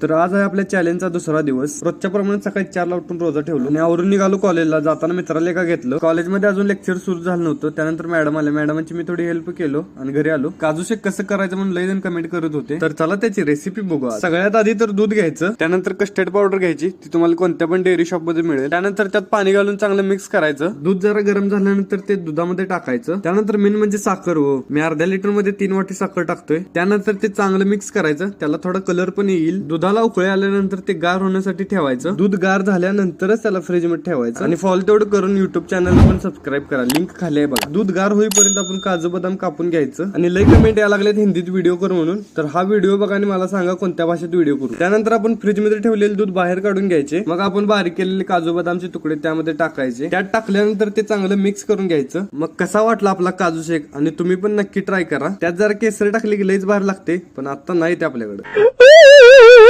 तर आज आहे आपल्या चॅलेंजचा दुसरा दिवस. रोजच्या प्रमाणे सकाळी 4ला उठून रोजा ठेवलो आणि आवरून निघालो कॉलेजला. जाताना मित्राला एका घेतलं. कॉलेजमध्ये अजून लेक्चर सुरू झालं नव्हतं. त्यानंतर मॅडम आले. मॅडमांची मी थोडी हेल्प केलो आणि घरी आलो. काजू शेक कसं करायचं म्हणून लई जण कमेंट करत होते. तर चला त्याची रेसिपी बघू. सगळ्यात आधी तर दूध घ्यायचं, त्यानंतर कस्टर्ड पावडर घ्यायची, ती तुम्हाला कोणत्या पण डेअरी शॉप मध्ये मिळेल. त्यानंतर त्यात पाणी घालून चांगलं मिक्स करायचं. दूध जरा गरम झाल्यानंतर ते दुधामध्ये टाकायचं. त्यानंतर मेन म्हणजे साखर. मी अर्ध्या लिटर मध्ये 3 वाटी साखर टाकतोय. त्यानंतर ते चांगलं मिक्स करायचं. त्याला थोडा कलर पण येईल. दुधाला उकळी आल्यानंतर ते गार होण्यासाठी ठेवायचं. दूध गार झाल्यानंतरच त्याला फ्रीज मध्ये ठेवायचं. आणि फॉलो तेवढं करून युट्यूब चॅनल पण सबस्क्राईब करा, लिंक खाली आहे बघा. दूध गार होईपर्यंत आपण काजू बदाम कापून घ्यायचं. आणि लई कमेंट यायला लागलेत हिंदीत व्हिडिओ कर म्हणून. तर हा व्हिडिओ बघा आणि मला सांगा कोणत्या भाषेत व्हिडिओ करू. त्यानंतर आपण फ्रीज मध्ये ठेवलेले दूध बाहेर काढून घ्यायचे. मग आपण बारीक केलेले काजू बदामचे तुकडे त्यामध्ये टाकायचे. त्यात टाकल्यानंतर ते चांगलं मिक्स करून घ्यायचं. मग कसा वाटला आपला काजू शेक, आणि तुम्ही पण नक्की ट्राय करा. त्यात जरा केसर टाकले की लईच बाहेर लागते, पण आता नाही ते आपल्याकडे.